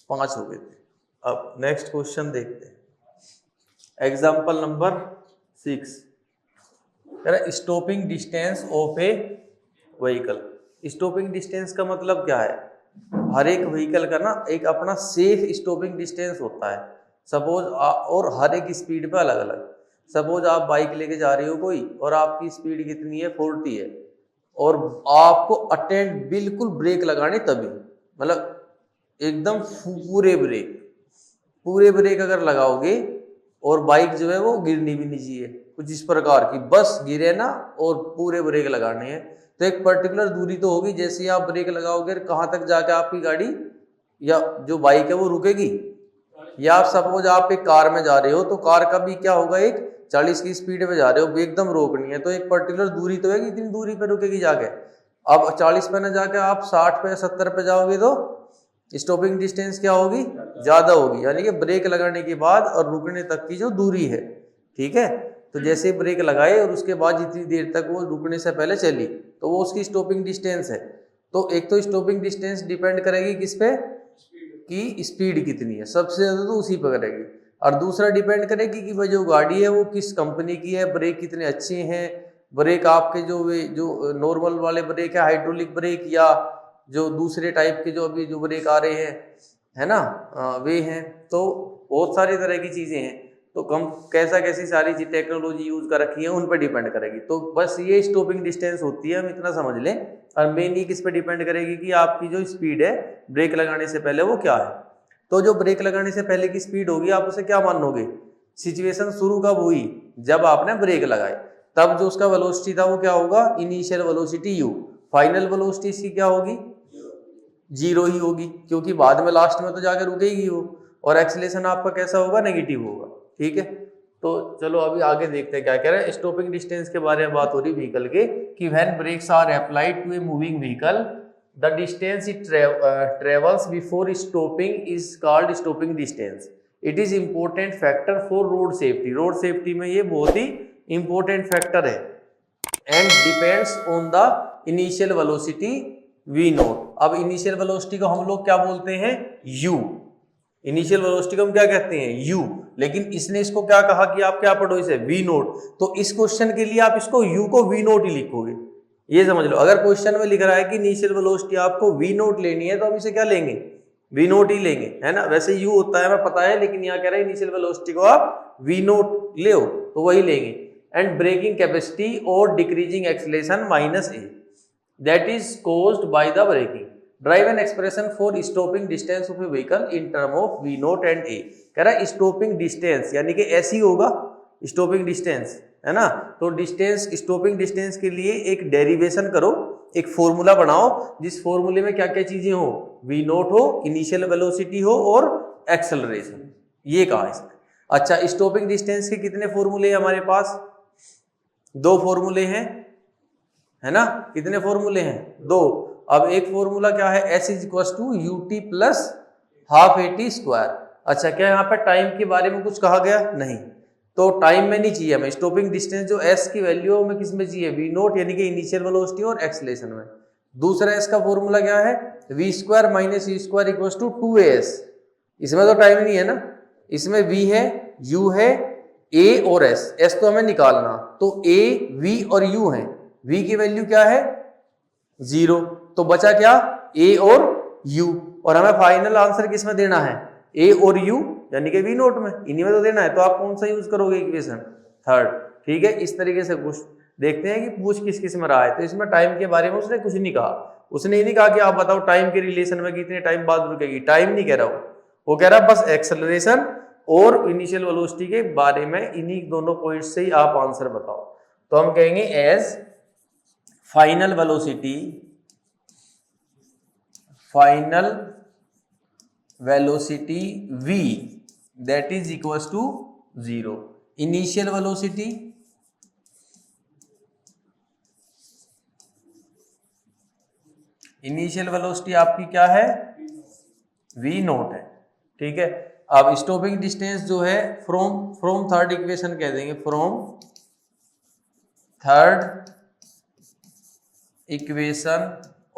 5 हो गए थे। अब नेक्स्ट क्वेश्चन देखते हैं, example number 6, stopping distance of A vehicle. Stopping distance का मतलब क्या है, हर एक व्हीकल का ना एक अपना सेफ स्टॉपिंग डिस्टेंस होता है। सपोज और हर एक स्पीड पे अलग अलग। सपोज आप बाइक लेके जा रहे हो कोई, और आपकी स्पीड कितनी है 40 है, और आपको अटेंड बिल्कुल ब्रेक लगाने तभी, मतलब एकदम पूरे ब्रेक अगर लगाओगे और बाइक जो है वो गिरनी भी नहीं चाहिए, कुछ इस प्रकार की, बस गिरे ना और पूरे ब्रेक लगाने हैं। तो एक पर्टिकुलर दूरी तो होगी, जैसे ही आप ब्रेक लगाओगे कहाँ तक जाके आपकी गाड़ी या जो बाइक है वो रुकेगी। या आप सपोज आप एक कार में जा रहे हो, तो कार का भी क्या होगा, एक 40 की स्पीड पे जा रहे हो, एकदम रोकनी है, तो एक पर्टिकुलर दूरी तो है कि इतनी दूरी पे रुकेगी जाके। अब 40 पे ना जाके आप 60 पे 70 पे जाओगे तो स्टॉपिंग डिस्टेंस क्या होगी, ज्यादा होगी, यानी कि ब्रेक लगाने के बाद और रुकने तक की जो दूरी है। ठीक है, तो जैसे ब्रेक लगाए और उसके बाद जितनी देर तक वो रुकने से पहले चली, तो वो उसकी स्टॉपिंग डिस्टेंस है। तो एक तो स्टॉपिंग डिस्टेंस डिपेंड करेगी किस पे, कि स्पीड कितनी है, सबसे ज्यादा तो उसी पर करेगी। और दूसरा डिपेंड करेगी कि भाई जो गाड़ी है वो किस कंपनी की है, ब्रेक कितने अच्छे हैं, ब्रेक आपके जो नॉर्मल वाले ब्रेक है, हाइड्रोलिक ब्रेक, या जो दूसरे टाइप के जो अभी जो ब्रेक आ रहे हैं, है ना, वे हैं। तो बहुत सारी तरह की चीजें हैं, तो कम कैसी सारी टेक्नोलॉजी यूज कर रखी है उन पर डिपेंड करेगी। तो बस ये स्टॉपिंग डिस्टेंस होती है, हम इतना समझ लें। और मेनली किस पे डिपेंड करेगी कि आपकी जो स्पीड है ब्रेक लगाने से पहले वो क्या है। तो जो ब्रेक लगाने से पहले की स्पीड होगी, आप उसे क्या मानोगे, सिचुएशन शुरू कब हुई, जब आपने ब्रेक लगाए, तब जो उसका वेलोसिटी था वो क्या होगा, initial velocity u। Final velocity इसकी क्या होगी, 0 ही होगी, क्योंकि बाद में लास्ट में तो जाकर रुकेगी वो। और एक्सीलरेशन आपका कैसा होगा, नेगेटिव होगा। ठीक है, तो चलो अभी आगे देखते हैं क्या कह रहे हैं। स्टॉपिंग डिस्टेंस के बारे में बात हो रही व्हीकल के, कि when brakes are applied to a moving vehicle, the distance it travels before stopping is called stopping distance. It is important factor for road safety. Road safety में ये बहुत ही इंपॉर्टेंट फैक्टर है। And depends on the initial velocity v naught. अब initial velocity को हम लोग क्या बोलते हैं, u। इनिशियल वेलोसिटी को हम क्या कहते हैं, u। लेकिन इसने इसको क्या कहा कि आप क्या पढ़ो इसे, v नोट। तो इस क्वेश्चन के लिए आप इसको u को v नोट ही लिखोगे, ये समझ लो। अगर क्वेश्चन में लिख रहा है कि इनिशियल वेलोसिटी आपको v नोट लेनी है, तो हम इसे क्या लेंगे, v नोट ही लेंगे, है ना। वैसे u होता है हमें पता है, लेकिन यहाँ कह रहा है इनिशियल वेलोसिटी को आप v नोट ले, तो वही लेंगे। एंड ब्रेकिंग कैपेसिटी और decreasing acceleration -a that is caused by the braking. Drive an expression for stopping distance of a vehicle in term of v naught and a। कह रहा है स्टॉपिंग डिस्टेंस यानी कि ऐसी होगा स्टॉपिंग डिस्टेंस, है ना। तो डिस्टेंस, स्टॉपिंग डिस्टेंस के लिए एक डेरिवेशन करो, एक फॉर्मूला बनाओ, जिस फॉर्मूले में क्या क्या चीजें हो, v नोट हो, इनिशियल वेलोसिटी हो और एक्सेलरेशन, ये कहा इसमें। अच्छा, स्टॉपिंग डिस्टेंस के कितने फॉर्मूले हैं हमारे पास, 2 फॉर्मूले हैं, है ना। कितने फॉर्मूले हैं, 2। अब एक फॉर्मूला क्या है, s is equal to ut plus half at square. अच्छा, क्या यहाँ पे टाइम के बारे में कुछ कहा गया, नहीं, तो टाइम में नहीं चाहिए हमें। स्टॉपिंग डिस्टेंस जो s की वैल्यू है हमें किस में चाहिए, v नोट यानी कि इनिशियल वेलोसिटी और एक्सेलरेशन में। दूसरा s का फॉर्मूला क्या है, v square minus u square equal to 2as। इसमें तो टाइम नहीं है ना, इसमें v है, u है, a और s तो हमें निकालना, तो a v और u है। v की वैल्यू क्या है, 0, तो बचा क्या, a और u। और हमें फाइनल आंसर किस में देना है, a और u यानी कि v नोट में, इन्हीं में तो देना है। तो आप कौन सा यूज करोगे, इक्वेशन 3rd। ठीक है, इस तरीके से पूछ देखते हैं कि पूछ किस किस में रहा है। तो इसमें टाइम के बारे में उसने कुछ नहीं कहा, उसने ये नहीं कहा कि आप बताओ टाइम के रिलेशन में कितने टाइम बाद रुकेगी, टाइम नहीं कह रहा वो कह रहा बस एक्सेलरेशन और इनिशियल वेलोसिटी के बारे में, इन्हीं दोनों पॉइंट से ही आप आंसर बताओ। तो हम कहेंगे as final velocity v that is equals to 0। Initial velocity आपकी क्या है, v नोट है। ठीक है, अब स्टॉपिंग डिस्टेंस जो है फ्रॉम 3rd इक्वेशन कह देंगे, from 3rd equation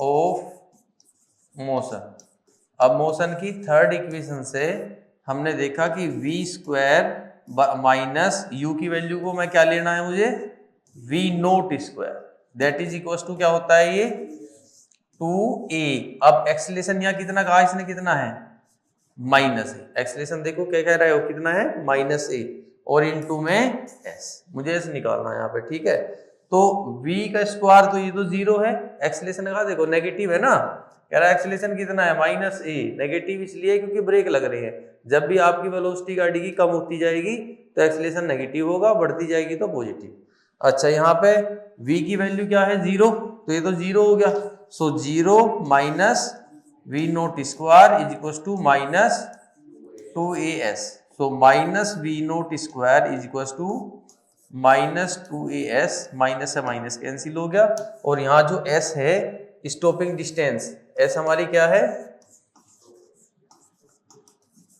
of motion. अब मोशन की थर्ड इक्वेशन से हमने देखा कि v स्क्वायर माइनस u की वैल्यू को मैं क्या लेना है मुझे, v naught square, that is equal to क्या होता है ये 2a। अब एक्सेलरेशन यहाँ कितना कहा इसने, कितना है माइनस ए। एक्सेलरेशन देखो क्या कह रहे हो, कितना है माइनस ए, और इनटू में s, मुझे s निकालना है यहाँ पे, ठीक है। तो v का स्क्वायर तो ये तो जीरो है, एक्सेलरेशन का देखो नेगेटिव है ना, कह रहा है एक्सेलरेशन कितना है माइनस ए। नेगेटिव इसलिए क्योंकि ब्रेक लग रही है, जब भी आपकी वेलोसिटी गाड़ी की कम होती जाएगी तो एक्सेलरेशन नेगेटिव होगा, बढ़ती जाएगी तो पॉजिटिव। अच्छा यहाँ पे v की वैल्यू क्या है जीरो, तो ये तो जीरो हो गया, so zero minus v naught square is equal to minus 2as। So minus v naught square is equal to minus 2as, minus से माइनस कैंसिल हो गया, और यहाँ जो s है स्टॉपिंग डिस्टेंस, s हमारी क्या है,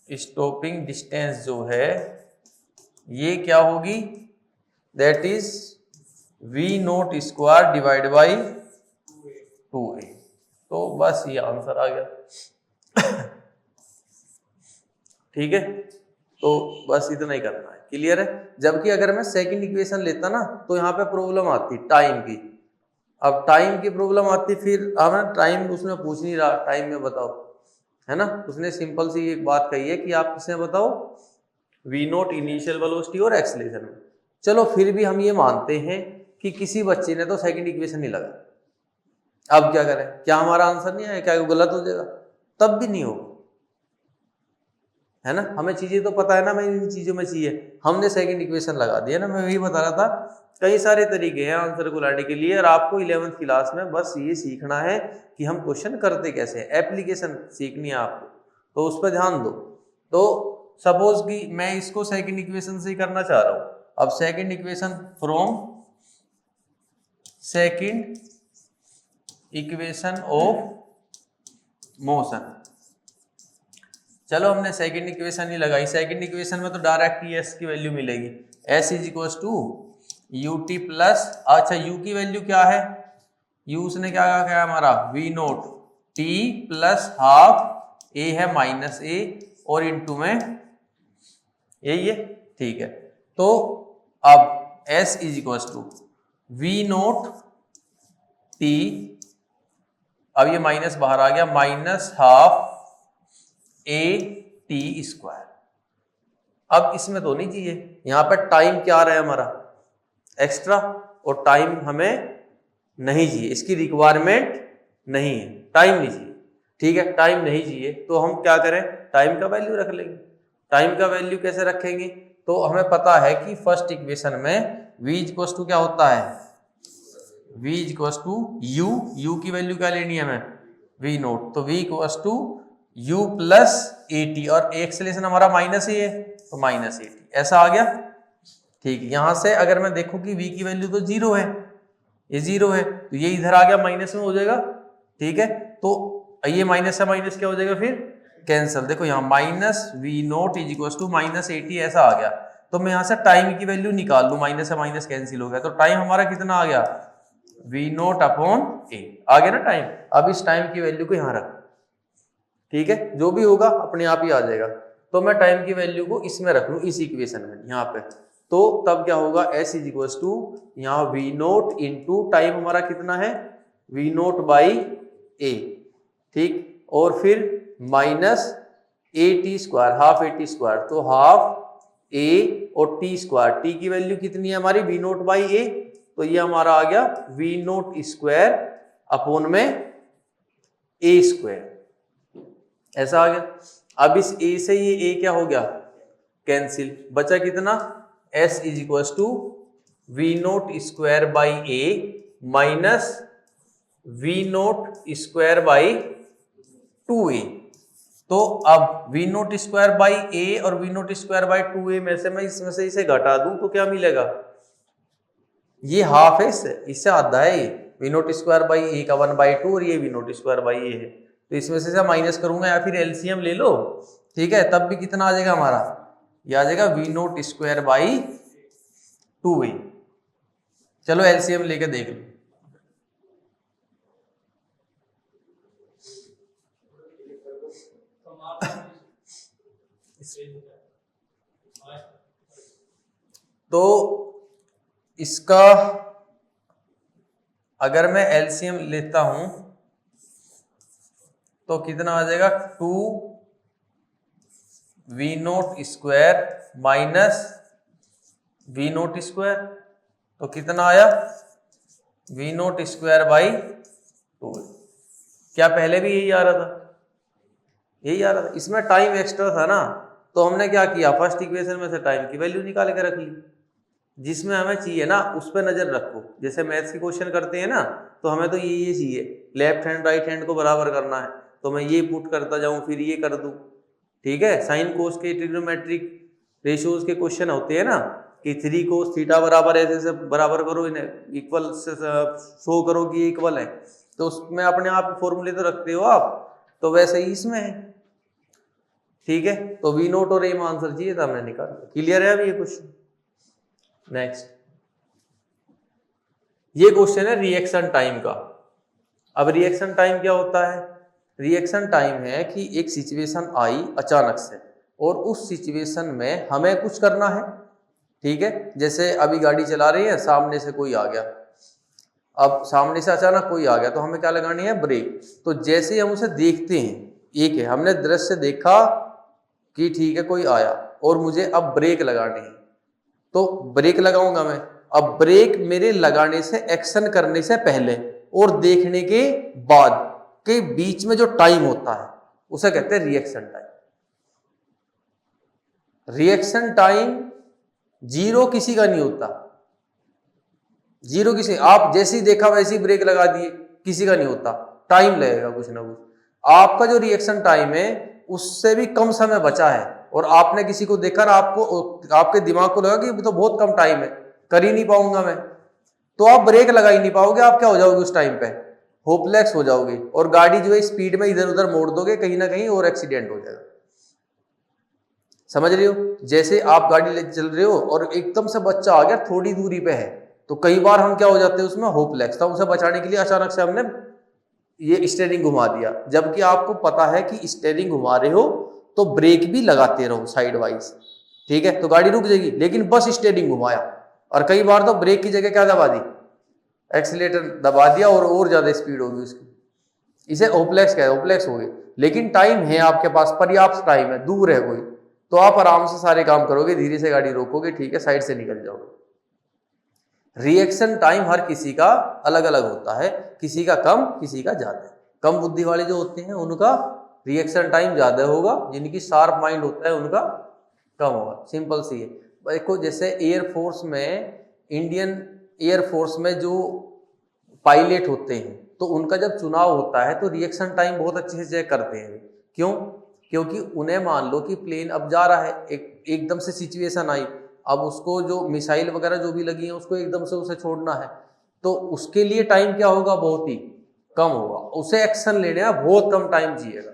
स्टॉपिंग डिस्टेंस जो है ये क्या होगी, that is v naught square divide by 2a। तो बस ये आंसर आ गया। ठीक है, तो बस इतना ही करना है, क्लियर है। जबकि अगर मैं सेकंड इक्वेशन लेता ना तो यहाँ पे प्रॉब्लम आती टाइम की। अब टाइम की प्रॉब्लम आती, फिर हमें टाइम उसने पूछ नहीं रहा टाइम में बताओ, है ना, उसने सिंपल सी एक बात कही है कि आप किसने बताओ, वी नोट इनिशियल वेलोसिटी और एक्सेलरेशन में। चलो फिर भी हम ये मानते हैं कि किसी बच्चे ने तो सेकंड इक्वेशन नहीं लगा, अब क्या करें, क्या हमारा आंसर नहीं आया, क्या गलत हो जाएगा, तब भी नहीं होगा, है ना। हमें चीजें तो पता है ना, मैं इन चीजों में चाहिए, हमने सेकंड इक्वेशन लगा दिया ना, मैं वही बता रहा था। कई सारे तरीके हैं आंसर को लाने के लिए, और आपको 11th क्लास में बस ये सीखना है कि हम क्वेश्चन करते कैसे हैं, एप्लीकेशन सीखनी है आपको, तो उस पर ध्यान दो। तो सपोज कि मैं इसको सेकंड इक्वेशन से ही करना चाह रहा हूं, अब second equation from second equation of motion. चलो हमने सेकंड इक्वेशन ही लगाई, सेकंड इक्वेशन में तो डायरेक्ट ही s की वैल्यू मिलेगी, s is equal to u t plus, अच्छा u की वैल्यू क्या है, u उसने क्या कहा है हमारा v naught t plus half a है माइनस a, और इनटू में यही है, ठीक है। तो अब s is equal to v naught t, अब ये माइनस बाहर आ गया, minus half a t square. अब इसमें तो नहीं चाहिए, यहाँ पर टाइम क्या आ रहा है हमारा एक्स्ट्रा, और टाइम हमें नहीं चाहिए, इसकी रिक्वायरमेंट नहीं है, टाइम नहीं चाहिए, ठीक है, टाइम नहीं चाहिए तो हम क्या करें, टाइम का वैल्यू रख लेंगे। टाइम का वैल्यू कैसे रखेंगे, तो हमें पता है कि फर्स्ट इक्वेशन में v इक्वल टू क्या होता है, v इक्वल टू u की वैल्यू क्या लेनी है हमें v नोट, तो v equal to u plus a t, और एक्सेलरेशन हमारा माइनस ही है तो माइनस ए टी, ऐसा आ गया, ठीक। यहां से अगर मैं देखूं कि v की वैल्यू तो जीरो है, ये जीरो है, तो ये इधर आ गया माइनस में हो जाएगा, ठीक है। तो ये माइनस से माइनस क्या हो जाएगा फिर कैंसिल, देखो यहाँ minus v naught is equal to minus a t, ऐसा आ गया। तो मैं यहाँ से टाइम की वैल्यू निकाल लूं, माइनस से माइनस कैंसिल हो गया, तो टाइम हमारा कितना आ गया वी नोट अपॉन ए, आ गया ना टाइम। अब इस टाइम की वैल्यू को यहाँ रख, ठीक है, जो भी होगा अपने आप ही आ जाएगा। तो मैं टाइम की वैल्यू को इसमें रख लूं, इस इक्वेशन में यहाँ पे, तो तब क्या होगा s इज इक्वल टू यहाँ वी नोट इंटू टाइम हमारा कितना है वी नोट बाई ए, ठीक, और फिर minus a t square, half a t square, तो हाफ ए और टी स्क्वायर, टी की वैल्यू कितनी है हमारी वी नोट बाई ए, तो ये हमारा आ गया वी नोट स्क्वायर अपॉन में ए स्क्वायर, ऐसा आ गया। अब इस a से ये a क्या हो गया कैंसिल, बचा कितना s is equal to v naught square by a minus v naught square by 2a। तो अब v naught square by a और v naught square by 2a में से मैं इसमें से इसे घटा दूं तो क्या मिलेगा, ये हाफ है, इससे आधा है, ये वी नोट स्क्वायर बाई ए का 1/2 और ये वी नोट स्क्वायर बाई ए है, तो इसमें से माइनस करूंगा या फिर एलसीएम ले लो, ठीक है, तब भी कितना आ जाएगा हमारा, ये आ जाएगा we naught square by 2a। चलो एलसीएम लेके देख लो, तो इसका अगर मैं एलसीएम लेता हूं तो कितना आ जाएगा 2v0 square minus v0 square, तो कितना आया v0 स्क्वायर बाई 2। क्या पहले भी यही आ रहा था? यही आ रहा था। इसमें टाइम एक्स्ट्रा था ना, तो हमने क्या किया, फर्स्ट इक्वेशन में से टाइम की वैल्यू निकाल के रख ली। जिसमें हमें चाहिए ना उस पर नजर रखो। जैसे मैथ्स की क्वेश्चन करते हैं ना, तो हमें तो ये चाहिए, लेफ्ट हैंड राइट हैंड को बराबर करना है, तो मैं ये पुट करता जाऊं फिर ये कर दूं। ठीक है, साइन कोस के ट्रिग्नोमेट्रिक रेशियोज के क्वेश्चन होते हैं ना कि 3 कोस थीटा बराबर ऐसे से बराबर करो, इन्हें इक्वल से शो करो कि इक्वल है, तो उसमें अपने आप फॉर्मूले तो रखते हो आप, तो वैसे ही इसमें है। ठीक है, तो v0 और एम आंसर चाहिए था, हमने निकाल लिया। क्लियर है अभी ये क्वेश्चन? नेक्स्ट, ये क्वेश्चन है रिएक्शन टाइम का। अब रिएक्शन टाइम क्या होता है? रिएक्शन टाइम है कि एक सिचुएशन आई अचानक से और उस सिचुएशन में हमें कुछ करना है। ठीक है, जैसे अभी गाड़ी चला रही है, सामने से कोई आ गया, अब सामने से अचानक कोई आ गया तो हमें क्या लगानी है? ब्रेक। तो जैसे ही हम उसे देखते हैं, एक है हमने दृश्य देखा कि ठीक है कोई आया और मुझे अब ब्रेक लगानी है, तो ब्रेक लगाऊंगा मैं। अब ब्रेक मेरे लगाने से, एक्शन करने से पहले और देखने के बाद के बीच में जो टाइम होता है उसे कहते हैं reaction time. Reaction time zero किसी का नहीं होता, जीरो किसी, आप जैसे ही देखा वैसे ही ब्रेक लगा दिए, किसी का नहीं होता, टाइम लगेगा कुछ ना कुछ। आपका जो रिएक्शन टाइम है उससे भी कम समय बचा है और आपने किसी को देखा और आपको, आपके दिमाग को लगा कि तो बहुत कम टाइम है, कर ही नहीं पाऊंगा मैं, तो आप ब्रेक लगा ही नहीं पाओगे। आप क्या हो जाओगे उस टाइम पे? होपलेस हो जाओगे और गाड़ी जो है स्पीड में इधर उधर मोड़ दोगे कहीं ना कहीं और एक्सीडेंट हो जाएगा। समझ रहे हो? जैसे आप गाड़ी ले चल रहे हो और एकदम से बच्चा आ गया, थोड़ी दूरी पे है, तो कई बार हम क्या हो जाते हैं उसमें? होपलेस। तो उसे बचाने के लिए अचानक से हमने ये स्टीयरिंग घुमा दिया, जबकि आपको पता है कि स्टीयरिंग घुमा रहे हो तो ब्रेक भी लगाते रहो साइड वाइज। ठीक है, तो गाड़ी रुक जाएगी, लेकिन बस स्टीयरिंग घुमाया और कई बार तो ब्रेक की जगह क्या दबा दी? एक्सीलेटर दबा दिया और ज्यादा स्पीड होगी उसकी। इसे होपलेस कहते हैं, होपलेस हो गए। लेकिन टाइम है आपके पास, पर्याप्त टाइम है, दूर है कोई, तो आप आराम से सारे काम करोगे, धीरे से गाड़ी रोकोगे, ठीक है, साइड से निकल जाओगे। रिएक्शन टाइम हर किसी का अलग अलग होता है, किसी का कम किसी का ज्यादा। कम बुद्धि वाले जो होते हैं उनका रिएक्शन टाइम ज्यादा होगा, जिनकी शार्प माइंड होता है उनका कम होगा। सिंपल सी है। देखो जैसे एयरफोर्स में, इंडियन एयरफोर्स में जो पायलट होते हैं तो उनका जब चुनाव होता है तो रिएक्शन टाइम बहुत अच्छे से चेक करते हैं। क्यों? क्योंकि उन्हें मान लो कि प्लेन अब जा रहा है, एकदम से सिचुएशन आई, अब उसको जो मिसाइल वगैरह जो भी लगी है उसको एकदम से उसे छोड़ना है, तो उसके लिए टाइम क्या होगा? बहुत ही कम होगा। उसे एक्शन लेने में बहुत कम टाइम चाहिएगा,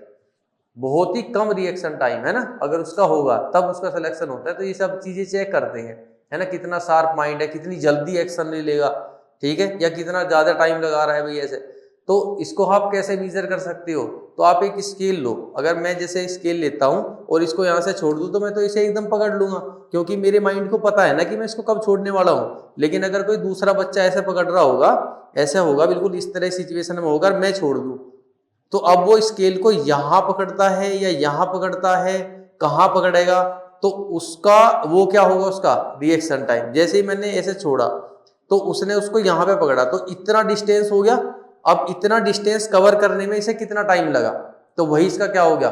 बहुत ही कम रिएक्शन टाइम है ना, अगर उसका होगा तब उसका सिलेक्शन होता है। तो ये सब चीजें चेक करते हैं, है ना, कितना शार्प माइंड है, कितनी जल्दी एक्शन ले लेगा, ठीक है, या कितना ज्यादा टाइम लगा रहा है भाई ऐसे। तो इसको आप कैसे मेजर कर सकते हो? तो आप एक स्केल लो, अगर मैं जैसे स्केल लेता हूं और इसको यहाँ से छोड़ दूं तो मैं तो इसे एकदम पकड़ लूंगा, क्योंकि मेरे माइंड को पता है ना कि मैं इसको कब छोड़ने वाला हूँ। लेकिन अगर कोई दूसरा बच्चा ऐसे पकड़ रहा होगा, ऐसा होगा, बिल्कुल इस तरह सिचुएशन में होगा, मैं छोड़ दूं तो अब वो स्केल को यहाँ पकड़ता है या यहाँ पकड़ता है, कहाँ पकड़ेगा, तो उसका वो क्या होगा? उसका रिएक्शन टाइम। जैसे ही मैंने ऐसे छोड़ा तो उसने उसको यहाँ पे पकड़ा, तो इतना डिस्टेंस हो गया। अब इतना डिस्टेंस कवर करने में इसे कितना टाइम लगा, तो वही इसका क्या हो गया?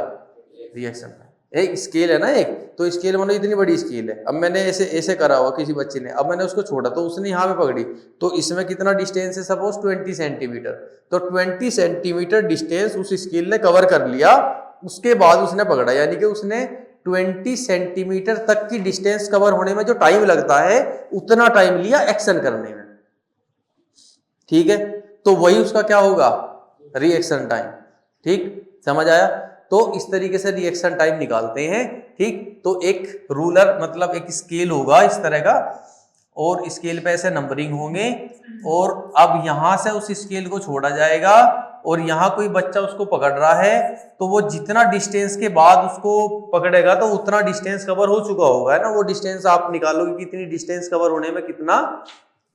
Reaction time. एक स्केल है ना, एक तो स्केल मतलब इतनी बड़ी स्केल है, अब मैंने ऐसे ऐसे करा हुआ किसी बच्चे ने, अब मैंने उसको छोड़ा तो उसने यहाँ पे पकड़ी, तो इसमें कितना डिस्टेंस है? सपोज 20 सेंटीमीटर, तो 20 सेंटीमीटर डिस्टेंस उस स्केल ने कवर कर लिया, उसके बाद उसने पकड़ा, यानी कि उसने 20 सेंटीमीटर तक की डिस्टेंस कवर होने में जो टाइम लगता है उतना टाइम लिया एक्शन करने में। ठीक है, तो वही उसका क्या होगा? Reaction time. ठीक, समझ आया? तो इस तरीके से रिएक्शन टाइम निकालते हैं। ठीक, तो एक रूलर मतलब एक स्केल होगा इस तरह का, और स्केल पे ऐसे नंबरिंग होंगे, और अब यहां से उस स्केल को छोड़ा जाएगा और यहाँ कोई बच्चा उसको पकड़ रहा है, तो वो जितना डिस्टेंस के बाद उसको पकड़ेगा तो उतना डिस्टेंस कवर हो चुका होगा, है ना। वो डिस्टेंस आप निकालोगे कितनी डिस्टेंस कवर होने में कितना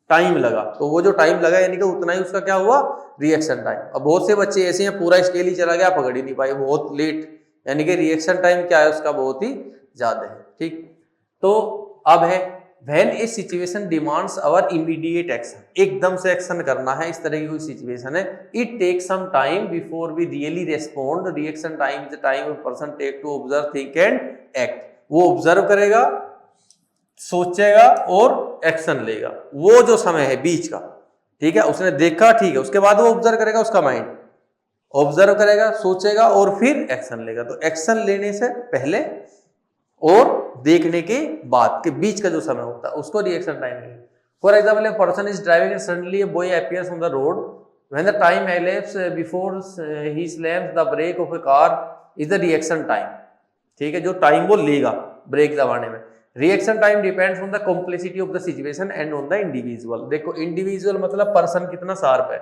टाइम लगा, तो वो जो टाइम लगा यानी कि उतना ही उसका क्या हुआ, रिएक्शन टाइम। अब बहुत से बच्चे ऐसे हैं पूरा स्केल ही चला गया, पकड़ ही नहीं पाए, बहुत लेट, यानी कि रिएक्शन टाइम क्या है उसका बहुत ही ज्यादा है। ठीक, तो अब है when a situation demands our immediate action, एकदम से एक्शन करना है, इस तरह की कोई सिचुएशन है, it take some time before we really respond, reaction time is the time a person take to observe, think and act. वो ऑब्जर्व करेगा, सोचेगा और एक्शन लेगा, वो जो समय है बीच का, ठीक है, उसने देखा, ठीक है, उसके बाद वो ऑब्जर्व करेगा, उसका माइंड ऑब्जर्व करेगा, सोचेगा और फिर एक्शन लेगा। तो एक्शन लेने से पहले और देखने के बाद के बीच का जो समय होता है उसको रिएक्शन टाइम है। For example, a person is driving and suddenly a boy appears on the road, when the time elapses before he slams the brake of a car is the reaction time. ठीक है, जो time वो लेगा brake दबाने में। Reaction time depends on the complexity of the situation and on the individual. देखो individual मतलब person कितना शार्प है,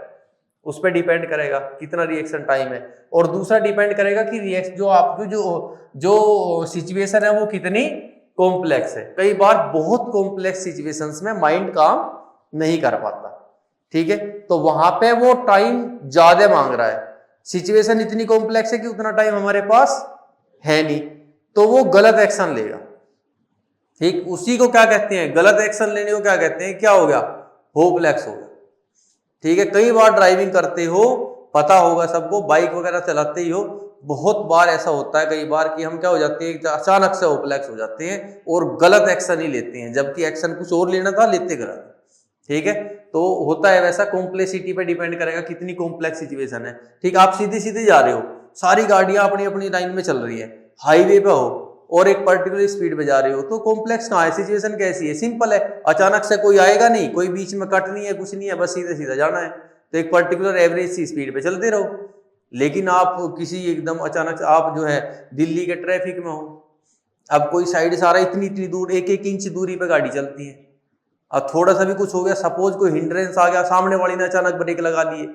उस पर डिपेंड करेगा कितना रिएक्शन टाइम है, और दूसरा डिपेंड करेगा कि रिएक्शन जो आपकी जो सिचुएशन है वो कितनी कॉम्प्लेक्स है। कई बार बहुत कॉम्प्लेक्स सिचुएशंस में माइंड काम नहीं कर पाता, ठीक है, तो वहां पे वो टाइम ज्यादा मांग रहा है। सिचुएशन इतनी कॉम्प्लेक्स है कि उतना टाइम हमारे पास है नहीं, तो वो गलत एक्शन लेगा। ठीक, उसी को क्या कहते हैं, गलत एक्शन लेने को क्या कहते हैं, क्या हो गया, होपलेस हो गया। ठीक है, कई बार ड्राइविंग करते हो, पता होगा सबको, बाइक वगैरह चलाते ही हो, बहुत बार ऐसा होता है कई बार कि हम क्या हो जाते हैं, अचानक से होपलेस हो जाते हैं और गलत एक्शन ही लेते हैं, जबकि एक्शन कुछ और लेना था, लेते गलत। ठीक है, तो होता है वैसा, कॉम्प्लेक्सिटी पे डिपेंड करेगा कितनी कॉम्प्लेक्स सिचुएशन है। ठीक, आप सीधे सीधे जा रहे हो, सारी गाड़ियां अपनी अपनी लाइन में चल रही है, हाईवे पे हो और एक पर्टिकुलर स्पीड पे जा रहे हो, तो कॉम्प्लेक्स कहाँ है, सिचुएशन कैसी है, सिंपल है, अचानक से कोई आएगा नहीं, कोई बीच में कट नहीं है, कुछ नहीं है, बस सीधे सीधा जाना है, तो एक पर्टिकुलर एवरेज सी स्पीड पे चलते रहो। लेकिन आप किसी एकदम अचानक से आप जो है दिल्ली के ट्रैफिक में हो, अब कोई साइड से आ रहा है, इतनी इतनी दूर, एक एक इंच दूरी पे गाड़ी चलती है, अब थोड़ा सा भी कुछ हो गया, सपोज कोई हिंड्रेंस आ गया, सामने वाली ने अचानक ब्रेक लगा दिए,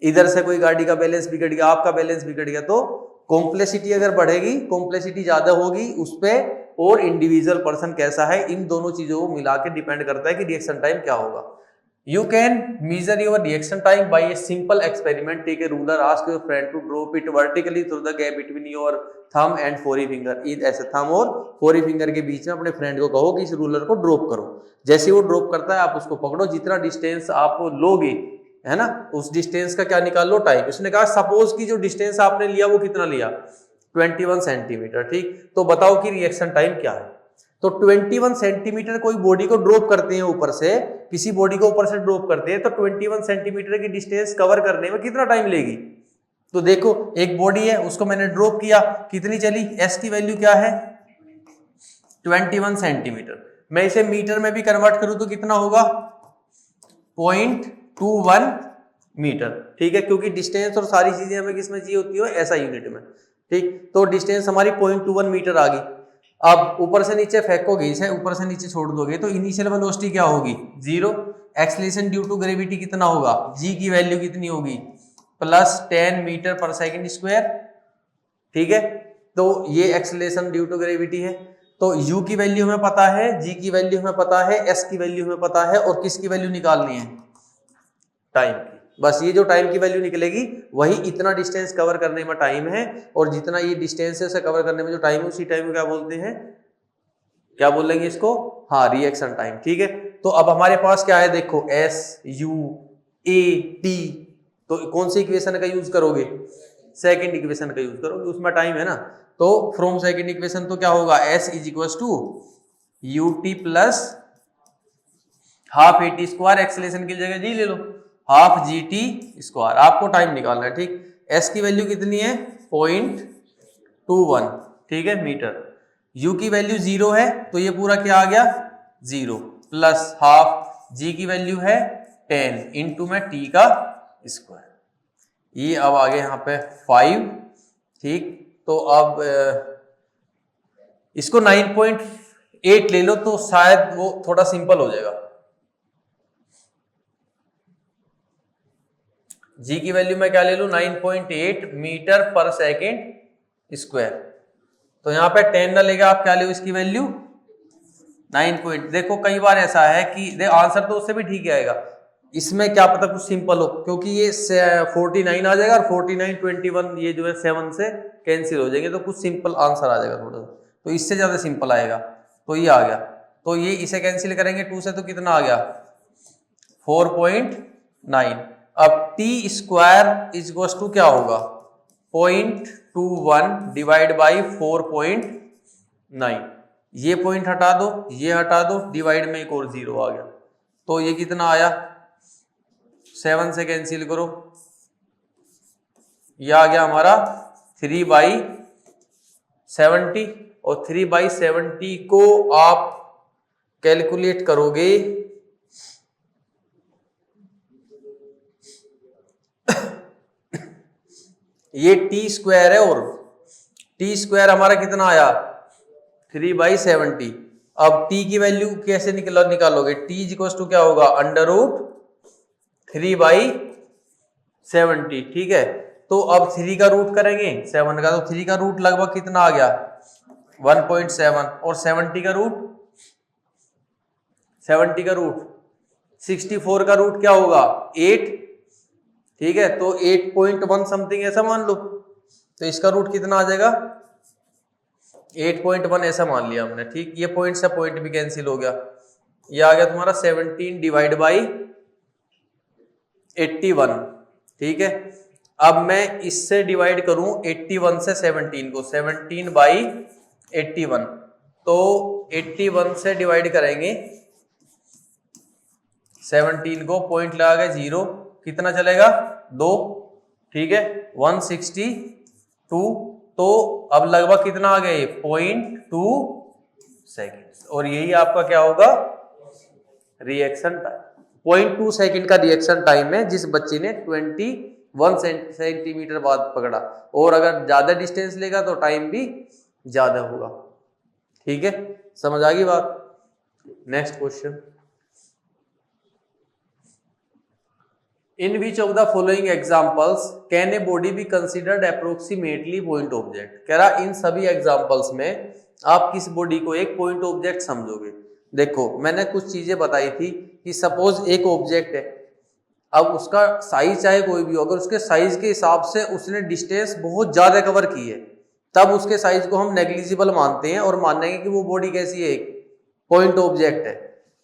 इधर से कोई गाड़ी का बैलेंस बिगड़ गया, आपका बैलेंस बिगड़ गया, तो कॉम्प्लेक्सिटी अगर बढ़ेगी, कॉम्प्लेक्सिटी ज्यादा होगी उस पर, और इंडिविजुअल पर्सन कैसा है, इन दोनों चीजों को मिला के डिपेंड करता है कि रिएक्शन टाइम क्या होगा। You can measure your reaction time by a simple experiment. Take a ruler, ask your friend to drop it vertically through the gap between your thumb and forefinger. ऐसे thumb और forefinger के बीच में अपने friend को कहो कि इस ruler को ड्रॉप करो। जैसे वो ड्रॉप करता है आप उसको पकड़ो, जितना डिस्टेंस आप लोगे, है ना, उस डिस्टेंस का क्या निकाल लो, टाइम। उसने कहा सपोज कि जो डिस्टेंस आपने लिया वो कितना लिया, 21 सेंटीमीटर। ठीक, तो बताओ कि रिएक्शन टाइम क्या है। तो 21 सेंटीमीटर कोई बॉडी को ड्रॉप करते हैं ऊपर से, किसी बॉडी को ऊपर से ड्रॉप करते हैं, तो 21 सेंटीमीटर की डिस्टेंस कवर करने में कितना टाइम लेगी। तो देखो एक बॉडी है, उसको मैंने ड्रॉप किया, कितनी चली, एस की वैल्यू क्या है 21 सेंटीमीटर। मैं इसे मीटर में भी कन्वर्ट करूं तो कितना होगा 0.21 मीटर। ठीक है, क्योंकि डिस्टेंस और सारी चीजें हमें किसमें चाहिए होती है, ऐसा यूनिट में। ठीक, तो डिस्टेंस हमारी 0.21 मीटर आ गई। अब ऊपर से नीचे फेंकोगे इसे, ऊपर से नीचे छोड़ दोगे तो इनिशियल वेलोसिटी क्या होगी 0, एक्सेलरेशन ड्यू टू ग्रेविटी कितना होगा, जी की वैल्यू कितनी होगी +10 मीटर पर सेकंड स्क्वायर। ठीक है, तो ये एक्सेलरेशन ड्यू टू ग्रेविटी है, तो u की वैल्यू हमें पता है, g की वैल्यू हमें पता है, s की वैल्यू हमें पता है, और किसकी वैल्यू निकालनी है, टाइम की। बस ये जो टाइम की वैल्यू निकलेगी वही इतना डिस्टेंस कवर करने में टाइम है, और जितना ये डिस्टेंस है कवर करने में जो टाइम है उसी टाइम को क्या बोलते हैं, क्या बोलेंगे इसको, हाँ रिएक्शन टाइम। ठीक है, तो अब हमारे पास क्या है, देखो S U A T, तो कौन सी इक्वेशन का यूज करोगे, सेकंड इक्वेशन का यूज करोगे, उसमें टाइम है ना। तो फ्रॉम सेकंड इक्वेशन तो क्या होगा, S is equal to ut plus half AT square, acceleration की जगह जी ले लो, हाफ GT स्क्वायर। आपको टाइम निकालना है। ठीक, S की वैल्यू कितनी है 0.21, ठीक है मीटर। U की वैल्यू 0 है, तो ये पूरा क्या आ गया 0, प्लस हाफ, G की वैल्यू है 10 इंटू में T का स्क्वायर, ये अब आ गया यहाँ पे 5। ठीक, तो अब इसको 9.8 ले लो तो शायद वो थोड़ा सिंपल हो जाएगा। जी की वैल्यू मैं क्या ले लूं 9.8 मीटर पर सेकेंड स्क्वायर। तो यहाँ पे 10 ना लेगा, आप क्या ले इसकी वैल्यू 9 देखो कई बार ऐसा है कि आंसर तो उससे भी ठीक आएगा, इसमें क्या पता कुछ सिंपल हो, क्योंकि ये 49 आ जाएगा और 49 21 ये जो है 7 से कैंसिल हो जाएंगे, तो कुछ सिंपल आंसर आ जाएगा थोड़ा सा, तो इससे ज्यादा सिंपल आएगा। तो ये आ गया, तो ये इसे कैंसिल करेंगे 2 से, तो कितना आ गया 4.9। अब टी स्क्वायर इज टू क्या होगा 0.21 डिवाइड बाई 4.9। ये पॉइंट हटा दो, ये हटा दो, डिवाइड में एक और 0 आ गया, तो ये कितना आया 7 से कैंसिल करो, ये आ गया हमारा 3/70, और 3/70 को आप कैलकुलेट करोगे ये टी स्क्वायर है, और टी स्क्वायर हमारा कितना आया 3/70। अब टी की वैल्यू कैसे निकालोगे, टी इक्वल्स टू क्या होगा √3/70, ठीक है। तो अब 3 का रूट करेंगे 7 का, तो 3 का रूट लगभग कितना आ गया 1.7, और 70 का रूट 64 का रूट क्या होगा 8, ठीक है। तो 8.1 समथिंग ऐसा मान लो, तो इसका रूट कितना आ जाएगा 8.1 ऐसा मान लिया हमने, ठीक। ये पॉइंट से पॉइंट भी कैंसिल हो गया, ये आ गया तुम्हारा 17 डिवाइड बाई 81, ठीक है। अब मैं इससे डिवाइड करूं 81 से 17 को, 17/81, तो 81 से डिवाइड करेंगे 17 को, पॉइंट लगा के 0, कितना चलेगा 2, ठीक है 162, तो अब लगभग कितना आ गया 0.2 सेकेंड, और यही आपका क्या होगा रिएक्शन टाइम। 0.2 सेकेंड का रिएक्शन टाइम है जिस बच्चे ने 21 सेंटीमीटर बाद पकड़ा, और अगर ज्यादा डिस्टेंस लेगा तो टाइम भी ज्यादा होगा, ठीक है। समझ आ गई बात। Next question, in which of the following examples can a body be considered approximately point object. कह रहा इन सभी एग्जाम्पल्स में आप किस बॉडी को एक पॉइंट ऑब्जेक्ट समझोगे। देखो मैंने कुछ चीजें बताई थी कि सपोज एक ऑब्जेक्ट है, अब उसका साइज चाहे कोई भी हो, अगर उसके साइज के हिसाब से उसने डिस्टेंस बहुत ज्यादा कवर की है, तब उसके साइज को हम नेग्लिजिबल मानते हैं और मानेंगे कि वो बॉडी कैसी है, एक पॉइंट ऑब्जेक्ट है,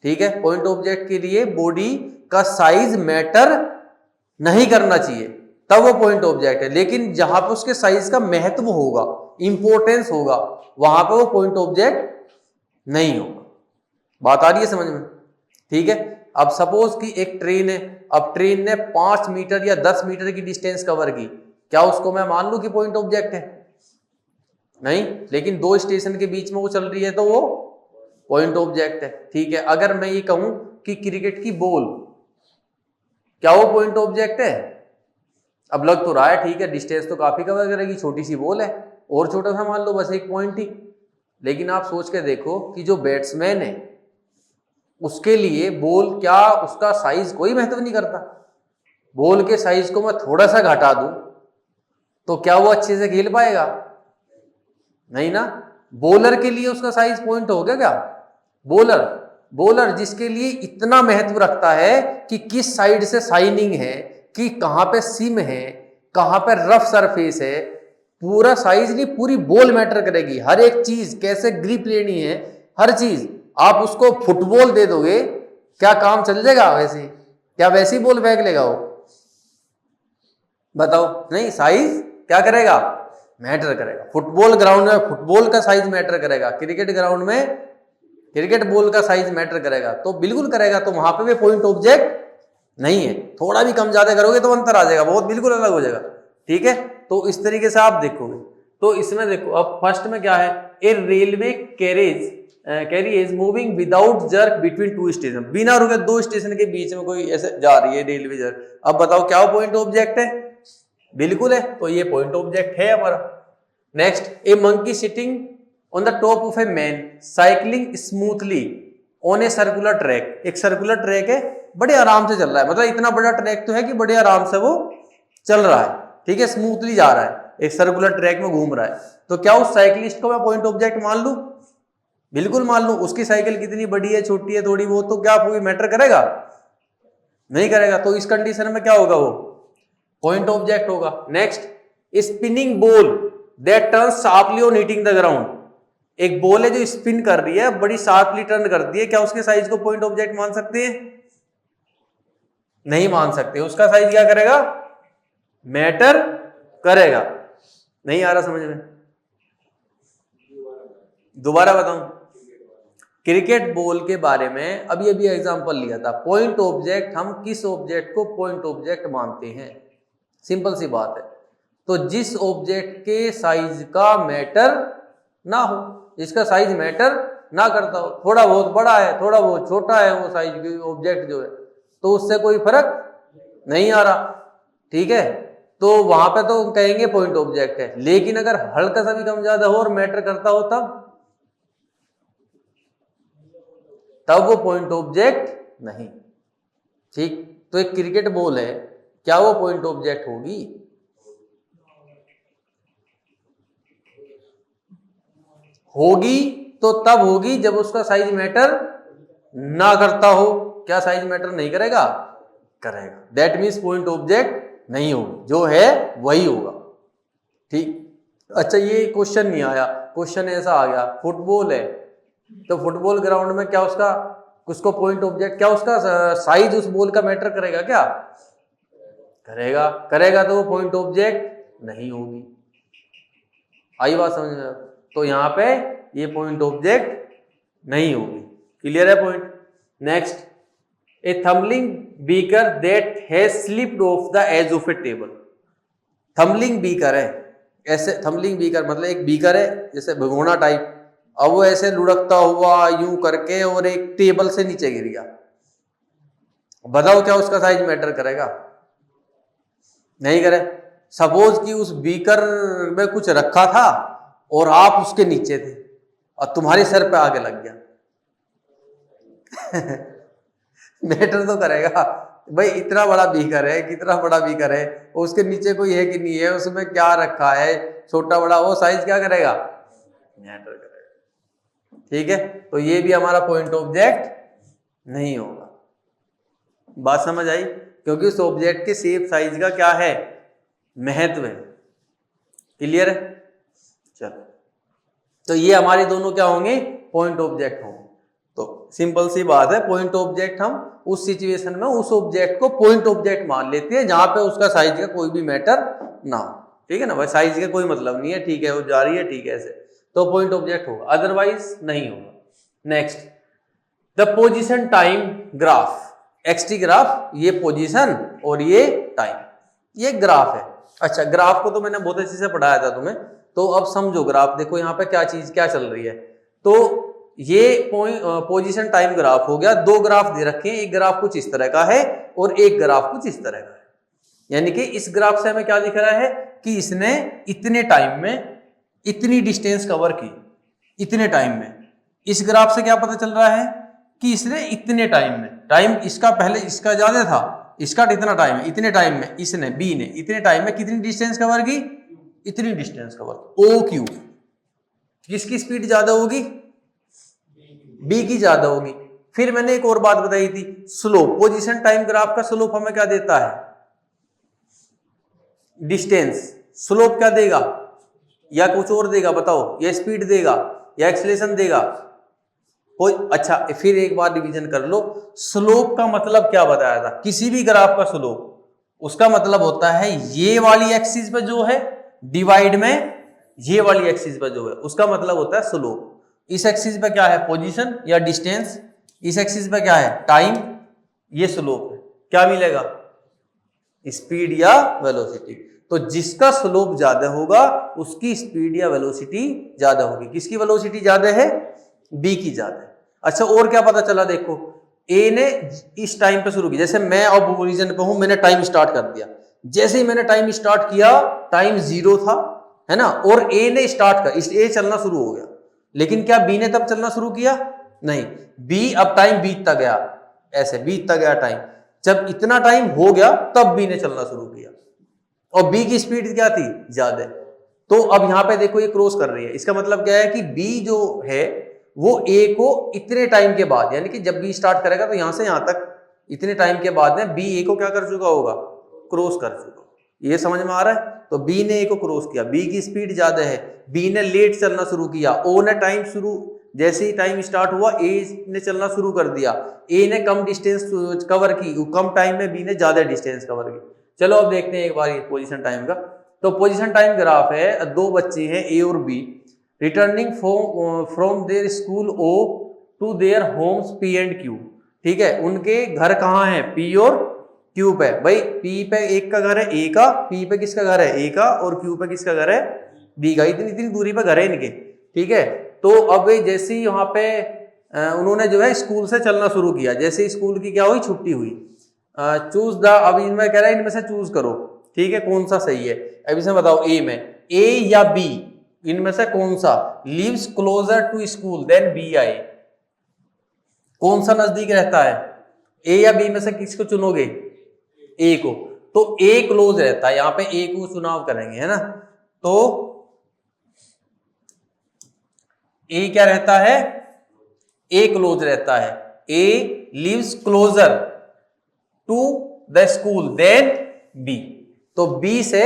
ठीक है। पॉइंट ऑब्जेक्ट के लिए बॉडी का साइज मैटर नहीं करना चाहिए, तब वो पॉइंट ऑब्जेक्ट है। लेकिन जहां पे उसके साइज का महत्व होगा, इंपॉर्टेंस होगा, वहां पे वो पॉइंट ऑब्जेक्ट नहीं होगा। बात आ रही है समझ में, ठीक है। अब सपोज कि एक ट्रेन है, अब ट्रेन ने 5 मीटर या 10 मीटर की डिस्टेंस कवर की, क्या उसको मैं मान लूं कि पॉइंट ऑब्जेक्ट है? नहीं। लेकिन 2 स्टेशन के बीच में वो चल रही है तो वो पॉइंट ऑब्जेक्ट है, ठीक है। अगर मैं ये कहूं कि क्रिकेट की बॉल, क्या वो पॉइंट ऑब्जेक्ट है? अब लग तो रहा है ठीक है, डिस्टेंस तो काफी कवर करेगी, छोटी सी बॉल है, और छोटा सा मान लो बस एक पॉइंट ही। लेकिन आप सोच के देखो कि जो बैट्समैन है उसके लिए बॉल, क्या उसका साइज कोई महत्व नहीं करता? बॉल के साइज को मैं थोड़ा सा घटा दूं तो क्या वो अच्छे से खेल पाएगा? नहीं ना। बॉलर के लिए उसका साइज पॉइंट हो गया क्या? बॉलर जिसके लिए इतना महत्व रखता है कि किस साइड से साइनिंग है, कि कहां पे सिम है, कहां पे रफ सरफेस है, पूरा साइज नहीं पूरी बॉल मैटर करेगी, हर एक चीज कैसे ग्रिप लेनी है, हर चीज। आप उसको फुटबॉल दे दोगे, क्या काम चल जाएगा वैसे? क्या वैसी बॉल फेंक लेगा वो? बताओ। नहीं, साइज क्या करेगा? मैटर करेगा। फुटबॉल ग्राउंड में फुटबॉल का साइज मैटर करेगा, क्रिकेट ग्राउंड में क्रिकेट बॉल का साइज मैटर करेगा, तो बिल्कुल करेगा। तो वहां पे भी पॉइंट ऑब्जेक्ट नहीं है। थोड़ा भी कम ज्यादा करोगे तो अंतर आ जाएगा, बहुत बिल्कुल अलग हो जाएगा, ठीक है। तो इस तरीके से आप देखोगे। तो इसमें देखो अब फर्स्ट में क्या है, a railway carriage moving without jerk between 2 station, बिना रुके 2 स्टेशन के बीच में कोई ऐसे जा रही है रेलवे जर्क। अब बताओ क्या वो पॉइंट ऑब्जेक्ट है? बिल्कुल है, तो ये पॉइंट ऑब्जेक्ट है हमारा। Next, A monkey sitting on the top of a man cycling smoothly on a circular track. एक सर्कुलर ट्रैक है, बड़े आराम से चल रहा है, मतलब इतना बड़ा ट्रैक तो है कि बड़े आराम से वो चल रहा है, ठीक है, स्मूथली जा रहा है, एक सर्कुलर ट्रैक में घूम रहा है, तो क्या उस साइकिलिस्ट को मैं पॉइंट ऑब्जेक्ट मान लूं? बिल्कुल मान लूं। उसकी साइकिल कितनी बड़ी है, छोटी है, थोड़ी, वो तो क्या कोई मैटर करेगा? नहीं करेगा। तो इस कंडीशन में क्या होगा, वो पॉइंट ऑब्जेक्ट होगा। Next, spinning ball that turns sharply on hitting the ground. एक बॉल है जो स्पिन कर रही है, बड़ी शार्पली टर्न करती है, क्या उसके साइज को पॉइंट ऑब्जेक्ट मान सकते हैं? नहीं मान सकते। उसका साइज क्या करेगा? मैटर करेगा। नहीं आ रहा समझ में? दोबारा बताऊं? क्रिकेट बॉल के बारे में अभी अभी एग्जांपल लिया था। पॉइंट ऑब्जेक्ट, हम किस ऑब्जेक्ट को पॉइंट ऑब्जेक्ट मानते हैं? सिंपल सी बात है। तो जिस ऑब्जेक्ट के साइज का मैटर ना हो, जिसका साइज मैटर ना करता हो, थोड़ा बहुत बड़ा है, थोड़ा बहुत छोटा है, वो साइज ऑब्जेक्ट जो है, तो उससे कोई फर्क नहीं आ रहा, ठीक है, तो वहां पे तो कहेंगे पॉइंट ऑब्जेक्ट है। लेकिन अगर हल्का सा भी कम ज्यादा हो और मैटर करता हो, तब वो पॉइंट ऑब्जेक्ट नहीं। ठीक, तो एक क्रिकेट बॉल है, क्या वो पॉइंट ऑब्जेक्ट होगी? होगी तो तब होगी जब उसका साइज मैटर ना करता हो। क्या साइज मैटर नहीं करेगा? करेगा। दैट मीन्स पॉइंट ऑब्जेक्ट नहीं होगी, जो है वही होगा। ठीक, अच्छा ये क्वेश्चन नहीं आया, क्वेश्चन ऐसा आ गया, फुटबॉल है, तो फुटबॉल ग्राउंड में क्या उसका, उसको पॉइंट ऑब्जेक्ट, क्या उसका साइज उस बॉल का मैटर करेगा? क्या करेगा? करेगा तो वो पॉइंट ऑब्जेक्ट नहीं होगी। आई बात समझ में? तो यहां पे ये पॉइंट ऑब्जेक्ट नहीं होगी। क्लियर है point? Next, a tumbling beaker that has slipped off the edge of a table. Tumbling beaker है, ऐसे थम्बलिंग बीकर मतलब एक बीकर है जैसे भगोना टाइप, अब वो ऐसे लुढ़कता हुआ यूं करके और एक टेबल से नीचे गिर गया। बताओ क्या उसका साइज मैटर करेगा? नहीं करे। सपोज कि उस बीकर में कुछ रखा था और आप उसके नीचे थे और तुम्हारे सर पे आगे लग गया। मैटर तो करेगा भाई, इतना बड़ा बीकर है, कितना बड़ा बीकर है, उसके नीचे कोई है कि नहीं है, उसमें क्या रखा है, छोटा बड़ा, वो साइज क्या करेगा? मैटर करेगा। ठीक है, तो ये भी हमारा पॉइंट ऑब्जेक्ट नहीं होगा। बात समझ आई? क्योंकि उस ऑब्जेक्ट के शेप साइज का क्या है, महत्व है। क्लियर है? चलो, तो ये हमारे दोनों क्या होंगे? पॉइंट ऑब्जेक्ट होंगे। तो सिंपल सी बात है, पॉइंट ऑब्जेक्ट हम उस सिचुएशन में उस ऑब्जेक्ट को पॉइंट ऑब्जेक्ट मान लेते हैं जहां पे उसका साइज का कोई भी मैटर ना हो। ठीक है ना भाई, साइज का कोई मतलब नहीं है, ठीक है, वो जा रही है, ठीक है, ऐसे तो पॉइंट ऑब्जेक्ट होगा, अदरवाइज नहीं होगा। Next, the position time graph, x t graph, ये पोजीशन और ये टाइम, ये ग्राफ है। अच्छा, ग्राफ को तो मैंने बहुत अच्छे से पढ़ाया था तुम्हें, तो अब समझो ग्राफ। देखो यहाँ पे क्या चीज क्या चल रही है, तो ये पोजीशन टाइम ग्राफ हो गया। दो ग्राफ दे रखे हैं, एक ग्राफ कुछ इस तरह का है और एक ग्राफ कुछ इस तरह का है। यानी कि इस ग्राफ से हमें क्या दिख रहा है कि इसने इतने टाइम में इतनी डिस्टेंस कवर की, इतने टाइम में। इस ग्राफ से क्या पता चल रहा है कि इसने इतने टाइम में, टाइम इसका पहले इसका ज्यादा था, इसका इतना टाइम है, इतने टाइम में इसने, बी ने इतने टाइम में कितनी डिस्टेंस कवर की? इतनी डिस्टेंस कवर। ओ क्यू, किसकी स्पीड ज्यादा होगी? बी की ज्यादा होगी। फिर मैंने एक और बात बताई थी, स्लोप। पोजीशन टाइम ग्राफ का स्लोप हमें क्या देता है? डिस्टेंस। स्लोप क्या देगा? या कुछ और देगा? बताओ, या स्पीड देगा या एक्सेलरेशन देगा? अच्छा, फिर एक बार रिवीजन कर लो, स्लोप का मतलब क्या बताया था? किसी भी ग्राफ का स्लोप, उसका मतलब होता है ये वाली एक्सिस पे जो है डिवाइड में ये वाली एक्सिस पे जो है, उसका मतलब होता है स्लोप। इस एक्सिस पे क्या है? पोजीशन या डिस्टेंस, इस एक्सिस पे क्या है? टाइम, ये स्लोप है। क्या मिलेगा? स्पीड या वेलोसिटी। तो जिसका स्लोप ज्यादा होगा उसकी स्पीड या वेलोसिटी ज्यादा होगी। किसकी वेलोसिटी ज्यादा है? बी की ज्यादा है। अच्छा, और क्या पता चला? देखो, ए ने इस टाइम पे शुरू की, जैसे मैं अब रीजन पे हूं, मैंने टाइम स्टार्ट कर दिया। जैसे ही मैंने टाइम स्टार्ट किया, टाइम 0 था, है ना, और ए ने स्टार्ट कर, ए चलना शुरू हो गया। लेकिन क्या बी ने तब चलना शुरू किया? नहीं, बी अब टाइम बीतता गया, ऐसे बीतता गया टाइम। जब इतना टाइम हो गया तब बी ने चलना शुरू किया। और बी की स्पीड क्या थी, ज्यादा। तो अब यहां पे देखो ये क्रॉस कर रही है, इसका मतलब क्या है कि बी जो है वो ए को इतने टाइम के बाद, यानी कि जब बी स्टार्ट करेगा तो यहां से यहां तक इतने टाइम के बाद में बी ए को क्या कर चुका होगा, क्रॉस कर चुका। ये समझ में आ रहा है। तो बी ने ए को क्रॉस किया, बी की स्पीड ज्यादा है, बी ने लेट चलना शुरू किया, ओ ने टाइम शुरू, जैसे ही टाइम स्टार्ट हुआ ए ने चलना शुरू कर दिया, ए ने कम डिस्टेंस कवर की, कम टाइम में बी ने ज्यादा डिस्टेंस कवर की। चलो अब देखते हैं एक बार ये पोजीशन टाइम का। तो पोजीशन टाइम ग्राफ है, दो बच्चे हैं ए और B, returning from their school O to their homes P and Q. ठीक है, उनके घर कहाँ है, पी और क्यू पे। भाई पी पे एक का घर है ए का, पी पे किसका घर है ए का, और क्यू पे किसका घर है बी का। इतनी इतनी दूरी पे घर है इनके। ठीक है, तो अब जैसे ही यहाँ पे उन्होंने जो है स्कूल से चलना शुरू किया, जैसे स्कूल की क्या हुई, छुट्टी हुई। चूज द, अब इनमें कह रहा है इनमें से चूज करो। ठीक है, कौन सा सही है। अब इसमें बताओ ए में, ए या बी, इनमें से कौन सा lives closer to school then B I, कौन सा नजदीक रहता है, ए या बी में से किसको चुनोगे, ए को। तो ए क्लोज रहता है, यहां पे ए को चुनाव करेंगे, है ना। तो ए क्या रहता है, ए क्लोज रहता है, A lives closer to the school then B. तो बी से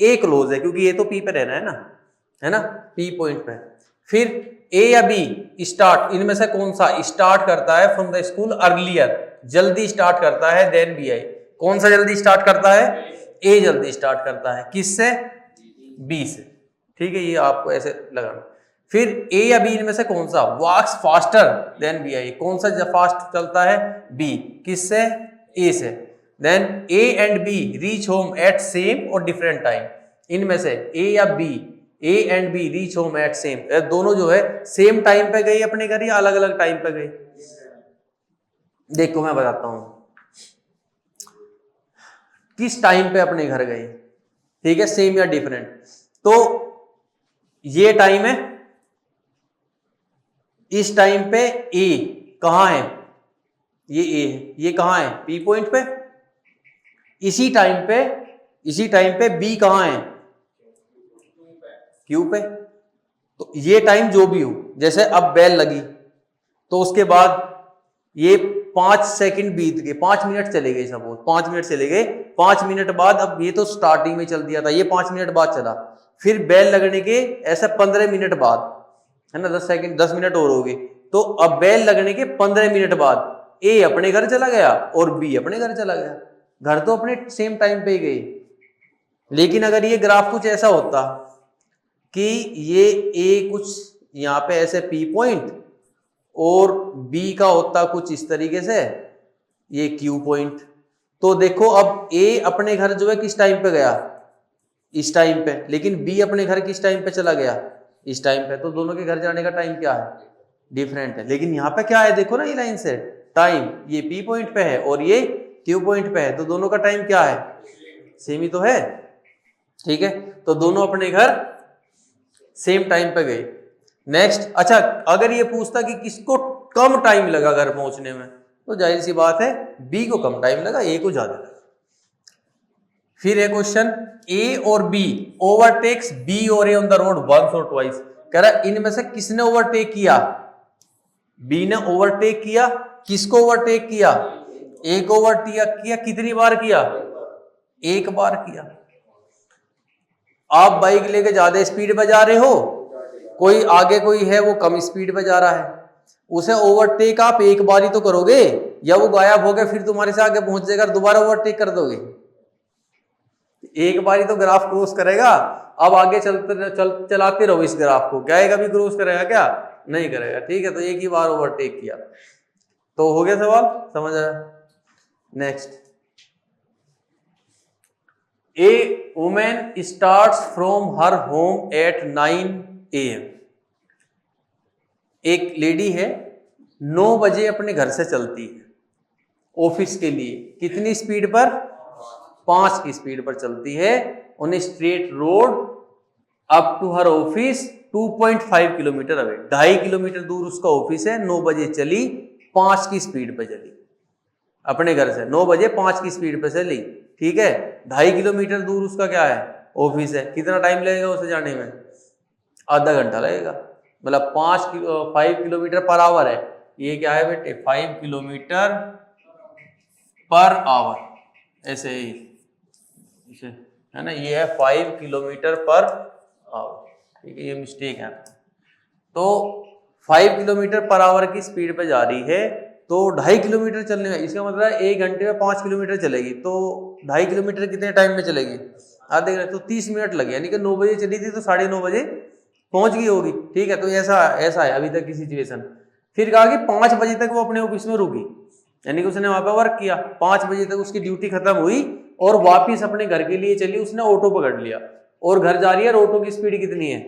ए क्लोज है, क्योंकि ए तो पी पे रहना है ना, पी पॉइंट पे। फिर ए या बी स्टार्ट, इनमें से कौन सा स्टार्ट करता है फ्रॉम द स्कूल अर्लियर, जल्दी स्टार्ट करता है देन बी आई। कौन सा जल्दी स्टार्ट करता है, ए जल्दी स्टार्ट करता है, किससे, बी से। ठीक है, ये आपको ऐसे लगाना। फिर ए या बी इनमें से कौन सा walks faster than B I, कौन सा फास्ट चलता है, बी, किससे, ए से। Then A and B reach home at same और डिफरेंट टाइम, इनमें से ए या B, A and B reach home at same, दोनों जो है सेम टाइम पे गए अपने घर या अलग अलग टाइम पे गए। देखो मैं बताता हूं किस टाइम पे अपने घर गए। ठीक है, सेम या डिफरेंट। तो ये टाइम है, इस टाइम पे ए कहां है, ये ए है, ये कहां है, पी पॉइंट पे। इसी टाइम पे बी कहां है, क्यू पे। तो ये टाइम जो भी हो, जैसे अब बेल लगी तो उसके बाद ये 5 सेकंड बीत गए, 5 मिनट चले गए, सपोज 5 मिनट चले गए, 5 मिनट बाद, अब ये तो स्टार्टिंग में चल दिया था, ये 5 मिनट बाद चला, फिर बेल लगने के ऐसे 15 मिनट बाद, है ना, 10 सेकंड 10 मिनट और हो गए। तो अब बेल लगने के 15 मिनट बाद ए अपने घर चला गया और बी अपने घर चला गया, घर तो अपने सेम टाइम पे ही गए। लेकिन अगर ये ग्राफ कुछ ऐसा होता कि ये ए कुछ यहाँ पे ऐसे पी पॉइंट और बी का होता कुछ इस तरीके से, ये क्यू पॉइंट, तो देखो अब ए अपने घर जो है किस टाइम पे गया, इस टाइम पे, लेकिन बी अपने घर किस टाइम पे चला गया, इस टाइम पे। तो दोनों के घर जाने का टाइम क्या है, डिफरेंट है। लेकिन यहाँ पे क्या है, देखो ना ये लाइन से टाइम, ये पी पॉइंट पे है और ये क्यू पॉइंट पे है, तो दोनों का टाइम क्या है, सेम ही तो है। ठीक है, तो दोनों अपने घर सेम टाइम पे गए। नेक्स्ट, अच्छा अगर ये पूछता कि किसको कम टाइम लगा घर पहुंचने में, तो जाहिर सी बात है बी को कम टाइम लगा, ए को ज्यादा लगा। फिर एक क्वेश्चन, ए और बी ओवरटेक्स बी और ए ऑन द रोड वंस और ट्वाइस। कह रहा है इनमें से किसने ओवरटेक किया, बी ने ओवरटेक किया, किसको ओवरटेक किया, ए को ओवरटेक किया, कितनी बार किया, एक बार किया। आप बाइक लेके ज्यादा स्पीड पे जा रहे हो, कोई आगे कोई है वो कम स्पीड पे जा रहा है, उसे ओवरटेक आप एक बार ही तो करोगे, या वो गायब हो गया फिर तुम्हारे से आगे पहुंच जाएगा, दोबारा ओवरटेक कर दोगे, एक बार ही तो ग्राफ क्रॉस करेगा। अब आगे चलाते रहो इस ग्राफ को, क्या ये कभी क्रॉस करेगा, क्या नहीं करेगा। ठीक है, तो एक ही बार ओवरटेक किया। तो हो गया सवाल, समझ आया। Next, A women starts from her home at 9 AM। एक लेडी है 9 बजे अपने घर से चलती है ऑफिस के लिए, कितनी स्पीड पर, 5 की स्पीड पर चलती है, on straight road up to her office 2.5 kilometre away, 2.5 kilometre दूर उसका ऑफिस है। 9 बजे चली, 5 की स्पीड पर चली अपने घर से, 9 बजे 5 की स्पीड पर चली। ठीक है, 2.5 किलोमीटर दूर उसका क्या है, ऑफिस है। कितना टाइम लगेगा उसे जाने में, आधा घंटा लगेगा। मतलब 5 किलोमीटर पर आवर है, ये क्या है बेटे 5 किलोमीटर पर आवर, ऐसे ही है ना, ये है 5 किलोमीटर पर आवर, ठीक है, ये मिस्टेक है। तो 5 किलोमीटर पर आवर की स्पीड पे जा रही है, तो 2.5 किलोमीटर चलने में, इसका मतलब है 1 घंटे में 5 किलोमीटर चलेगी, तो 2.5 किलोमीटर कितने टाइम में चलेगी, आधे घंटे, तो 30 मिनट लगे, यानी कि 9 बजे चली थी तो 9:30 बजे पहुंच गई होगी। ठीक है, तो ऐसा ऐसा है अभी तक की सिचुएशन। फिर कहा कि 5 बजे तक वो अपने ऑफिस में रुकी, यानी कि उसने वहां पर वर्क किया, 5 बजे तक उसकी ड्यूटी खत्म हुई और वापिस अपने घर के लिए चली, उसने ऑटो पकड़ लिया और घर जा रही है, और ऑटो की स्पीड कितनी है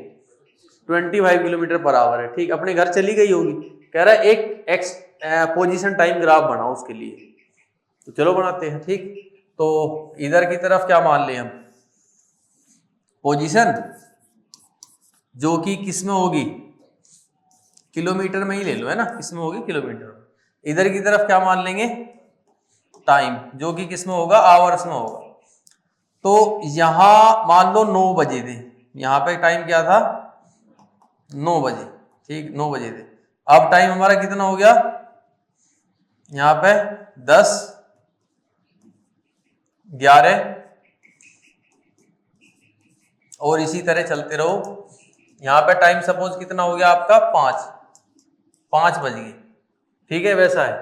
25 किलोमीटर पर आवर है। ठीक, अपने घर चली गई होगी, कह रहा है एक एक्स पोजीशन टाइम ग्राफ बनाओ उसके लिए, तो चलो बनाते हैं। ठीक, तो इधर की तरफ क्या मान लें हम, पोजीशन जो कि किस में होगी, किलोमीटर में ही ले लो, है ना, किस में होगी, किलोमीटर। इधर की तरफ क्या मान लेंगे, टाइम, जो कि किस में होगा, आवर्स में होगा। तो यहां मान लो 9 बजे थे, यहां पे टाइम क्या था 9 बजे, ठीक 9 बजे थे। अब टाइम हमारा कितना हो गया, यहां पे 10, 11 और इसी तरह चलते रहो। यहां पे टाइम सपोज कितना हो गया आपका 5 बज गए, ठीक है, वैसा है।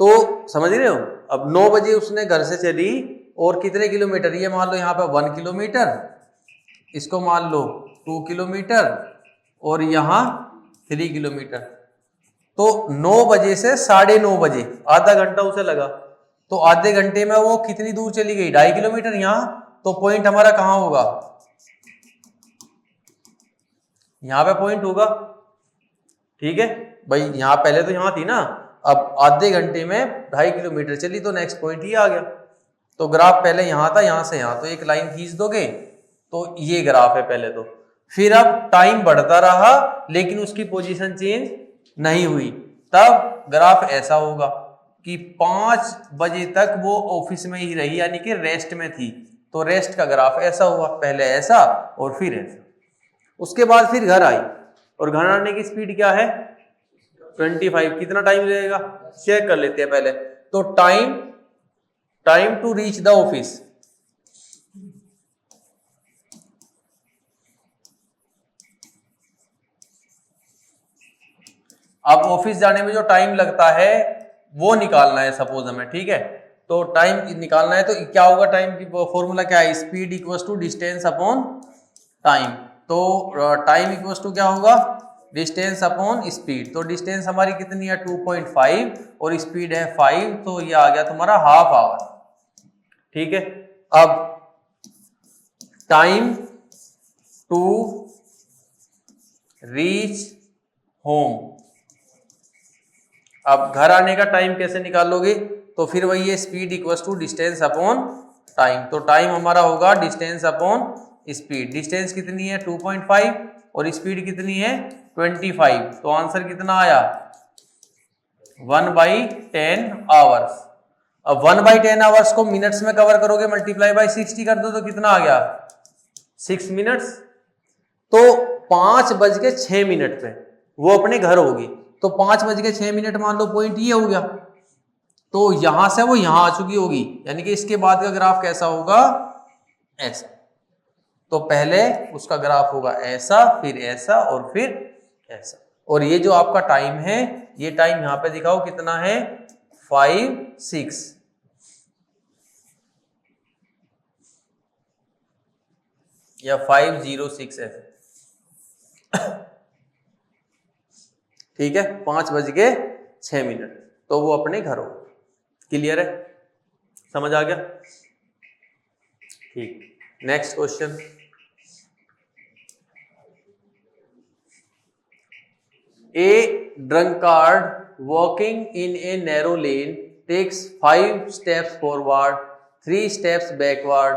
तो समझ रहे हो, अब 9 बजे उसने घर से चली और कितने किलोमीटर, ये मान लो यहाँ पे 1 किलोमीटर, इसको मान लो 2 किलोमीटर और यहाँ 3 किलोमीटर। तो 9 बजे से 9:30 बजे आधा घंटा उसे लगा, तो आधे घंटे में वो कितनी दूर चली गई, 2.5 किलोमीटर। यहाँ तो पॉइंट हमारा कहाँ होगा, यहाँ पे पॉइंट होगा। ठीक है भाई, यहाँ पहले तो यहाँ थी ना, अब आधे घंटे में 2.5 किलोमीटर चली, तो नेक्स्ट पॉइंट ही आ गया। तो ग्राफ पहले यहाँ था, यहाँ से यहाँ, तो एक लाइन खींच दोगे तो ये ग्राफ है पहले तो। फिर अब टाइम बढ़ता रहा लेकिन उसकी पोजीशन चेंज नहीं हुई, तब ग्राफ ऐसा होगा कि 5 बजे तक वो ऑफिस में ही रही, यानी कि रेस्ट में थी, तो रेस्ट का ग्राफ ऐसा हुआ, पहले ऐसा और फिर ऐसा। उसके बाद फिर घर आई, और घर आने की स्पीड क्या है 25। कितना टाइम लगेगा चेक कर लेते हैं पहले। तो time to reach the office, अब ऑफिस जाने में जो टाइम लगता है वो निकालना है सपोज हमें। ठीक है, तो टाइम निकालना है, तो क्या होगा, टाइम की फॉर्मूला क्या है, speed equals to distance upon time. तो टाइम इक्वल्स टू क्या होगा, डिस्टेंस अपॉन स्पीड। तो डिस्टेंस हमारी कितनी है 2.5 और स्पीड है 5, तो ये आ गया तुम्हारा हाफ आवर। ठीक है, अब टाइम टू रीच होम, अब घर आने का टाइम कैसे निकालोगे, तो फिर वही है speed equals to distance upon time. तो टाइम हमारा होगा डिस्टेंस अपॉन स्पीड। डिस्टेंस कितनी है 2.5 और स्पीड कितनी है 25, तो आंसर कितना आया 1/10 आवर्स। अब 1/10 आवर्स को मिनट्स में कवर करोगे, मल्टीप्लाई बाय 60 कर दो, तो कितना आ गया 6 मिनट्स। तो 5:06 पे वो अपने घर होगी, तो 5:06 मान लो पॉइंट ये हो गया, तो यहां से वो यहां आ चुकी होगी, यानी कि इसके बाद का ग्राफ कैसा होगा ऐसा। तो पहले उसका ग्राफ होगा ऐसा, फिर ऐसा और फिर ऐसा। और ये जो आपका टाइम है, ये टाइम यहां पे दिखाओ कितना है 5:06 या 5:06 है। ठीक है, 5:06, तो वो अपने घर हो। क्लियर है, समझ आ गया। ठीक, next question. A drunkard walking in a narrow lane takes 5 steps forward, 3 steps backward,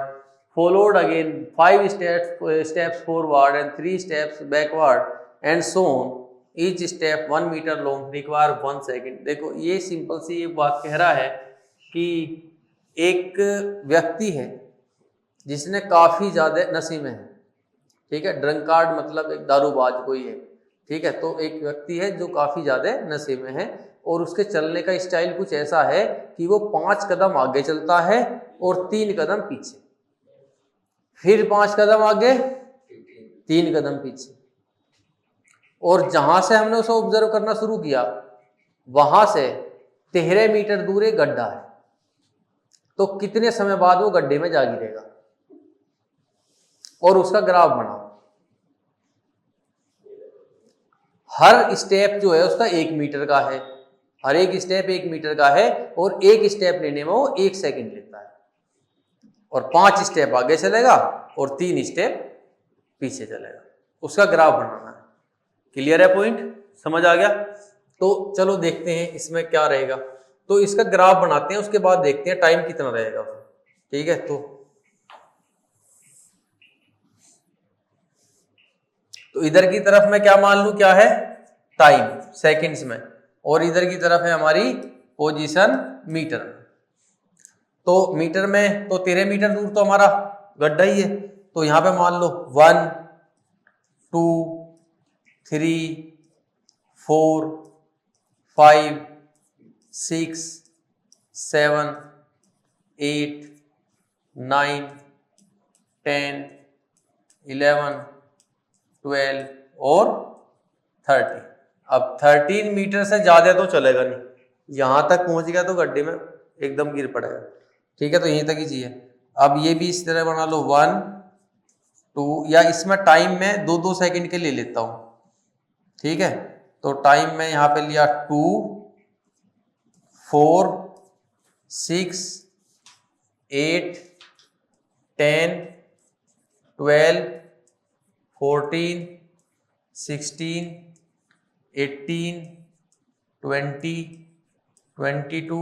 followed again 5 steps forward and 3 steps backward, and so on. Each step 1 meter long, require 1 second. देखो ये simple सी एक बात कह रहा है कि एक व्यक्ति है जिसने काफी ज्यादा नशे में है, ठीक है, ड्रंकार्ड मतलब एक दारूबाज कोई है, ठीक है। तो एक व्यक्ति है जो काफी ज्यादा नशे में है और उसके चलने का स्टाइल कुछ ऐसा है कि वो 5 कदम आगे चलता है और 3 कदम पीछे, फिर 5 कदम आगे 3 कदम पीछे। और जहां से हमने उसे ऑब्जर्व करना शुरू किया वहां से 13 मीटर दूर एक गड्ढा है। तो कितने समय बाद वो गड्ढे में जा गिरेगा और उसका ग्राफ बना। हर स्टेप जो है उसका 1 मीटर का है, हर एक स्टेप 1 मीटर का है और एक स्टेप लेने में वो 1 सेकंड लेता है और 5 स्टेप आगे चलेगा और 3 स्टेप पीछे चलेगा। उसका ग्राफ बनाना है। क्लियर है पॉइंट? समझ आ गया? तो चलो देखते हैं इसमें क्या रहेगा। तो इसका ग्राफ बनाते हैं, उसके बाद देखते हैं टाइम कितना रहेगा। ठीक है, तो इधर की तरफ मैं क्या मान लूं, क्या है टाइम सेकंड्स में, और इधर की तरफ है हमारी पोजीशन मीटर में। तो मीटर में तो 13 मीटर दूर तो हमारा गड्ढा ही है, तो यहां पे मान लो 1 2 3 4 5 6 7 8 9 10 11 12 और 30। अब 13 मीटर से ज्यादा तो चलेगा नहीं, यहां तक पहुंच गया तो गड्ढे में एकदम गिर पड़ेगा। ठीक है, तो यहीं तक ही चाहिए। अब ये भी इस तरह बना लो 1 2, या इसमें टाइम में 2-2 सेकंड के ले लेता हूं। ठीक है, तो टाइम में यहां पे लिया 2 4 6 8 10 12 14 16 18 20 22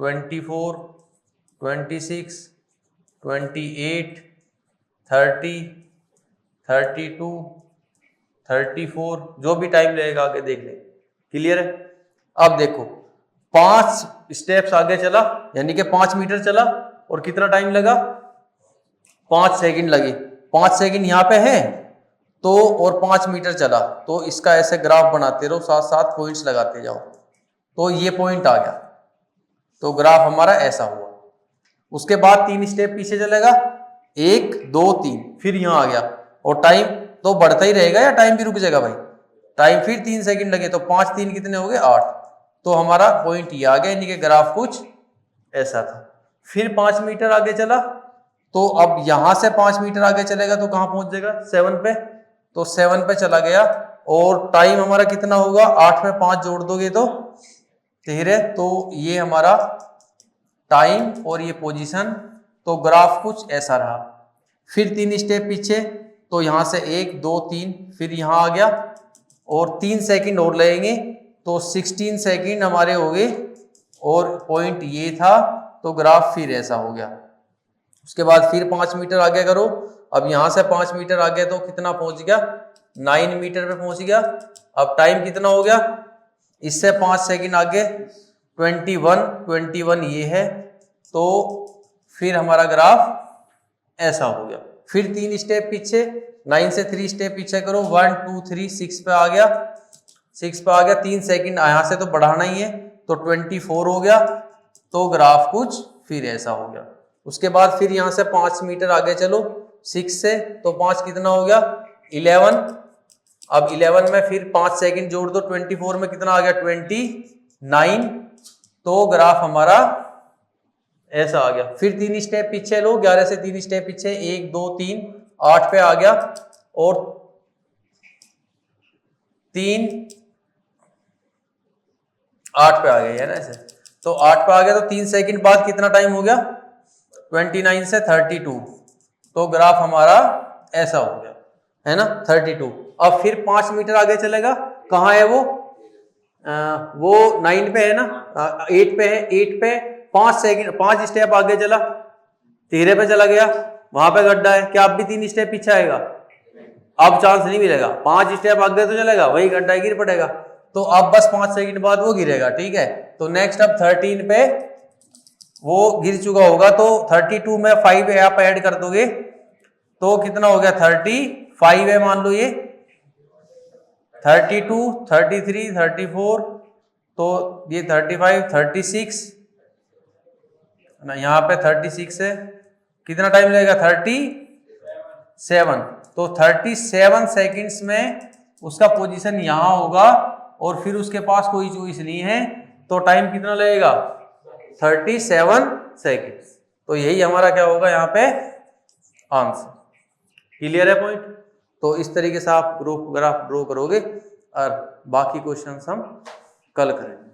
24 26 28 30 32 34, जो भी टाइम लगेगा आगे देख लें। क्लियर है? अब देखो 5 स्टेप्स आगे चला, यानी कि 5 मीटर चला और कितना टाइम लगा, 5 सेकंड लगे। 5 सेकंड यहाँ पे है तो, और 5 मीटर चला, तो इसका ऐसे ग्राफ बनाते रहो, साथ साथ पॉइंट्स लगाते जाओ। तो ये पॉइंट आ गया, तो ग्राफ हमारा ऐसा हुआ। उसके बाद 3 स्टेप पीछे चलेगा, 1 2 3, फिर यहां आ गया और टाइम तो बढ़ता ही रहेगा या टाइम भी रुक जाएगा भाई? टाइम फिर 3 सेकंड लगे, तो 5 3 कितने हो गए 8। तो हमारा पॉइंट ये आ गया, यानी कि ग्राफ कुछ ऐसा था। फिर 5 मीटर आगे चला, तो अब यहां से 5 मीटर आगे चलेगा तो कहां पहुंच जाएगा, 7 पे। तो 7 पे चला गया और टाइम हमारा कितना होगा, 8 में 5 जोड़ दोगे तो 13। तो ये हमारा टाइम और ये पोजीशन, तो ग्राफ कुछ ऐसा रहा। फिर 3 स्टेप पीछे, तो यहां से 1 2 3, फिर यहां आ गया और 3 सेकंड और लगेंगे, तो 16 सेकंड हमारे हो गए और पॉइंट ये था, तो ग्राफ फिर ऐसा हो गया। उसके बाद फिर 5 मीटर आगे करो, अब यहां से 5 मीटर आगे तो कितना पहुंच गया, 9 मीटर पे पहुंच गया। अब टाइम कितना हो गया, इससे 5 सेकंड आगे 21 ये है, तो फिर हमारा ग्राफ ऐसा हो गया। फिर 3 स्टेप पीछे, 9 से 3 स्टेप पीछे करो, 1 2 3 6 पे आ गया, 6 पे आ गया, 3 सेकंड यहाँ से तो बढ़ाना ही है, तो 24 हो गया, तो ग्राफ कुछ फिर ऐसा हो गया। उसके बाद फिर यहाँ से 5 मीटर आगे चलो 6 से, तो 5 कितना हो गया 11। अब 11 में फिर 5 सेकंड जोड़ दो, 24 में कितना आ गया 29, तो ग्राफ हमारा ऐसा आ गया। फिर 3 स्टेप पीछे लो, 11 से 3 स्टेप पीछे, 1 2 3 8 पे आ गया और 3 8 पे आ गया है ना ऐसे, तो 8 पे आ गया, तो 3 सेकंड बाद कितना टाइम हो गया 29 से 32, तो ग्राफ हमारा ऐसा हो गया है ना 32। अब फिर 5 मीटर आगे चलेगा, कहाँ है वो 9 पे है ना, 8 पे है, 8 पे 5 सेकंड 5 स्टेप आगे चला, 13 पे चला गया, वहां पे गड्ढा है, क्या अब भी 3 स्टेप पीछे आएगा? अब चांस नहीं मिलेगा, 5 स्टेप आगे तो चलेगा, वही गड्ढा गिर पड़ेगा, तो अब बस 5 सेकंड बाद वो गिरेगा। ठीक है, तो नेक्स्ट अब 13 पे वो गिर चुका होगा, तो 32 में 5 आप ऐड कर दोगे तो कितना हो गया 35 है मान लो, ये 32 33 34, तो ये 35 36 ना, यहाँ पे 36 है, कितना टाइम लगेगा 37, तो 37 सेकेंड्स में उसका पोजीशन यहाँ होगा और फिर उसके पास कोई चॉइस नहीं है, तो टाइम कितना लगेगा 37 सेकेंड्स। तो यही हमारा क्या होगा यहाँ पे आंसर। क्लियर है पॉइंट? तो इस तरीके से आप ग्राफ ड्रॉ करोगे और बाकी क्वेश्चंस हम कल करेंगे।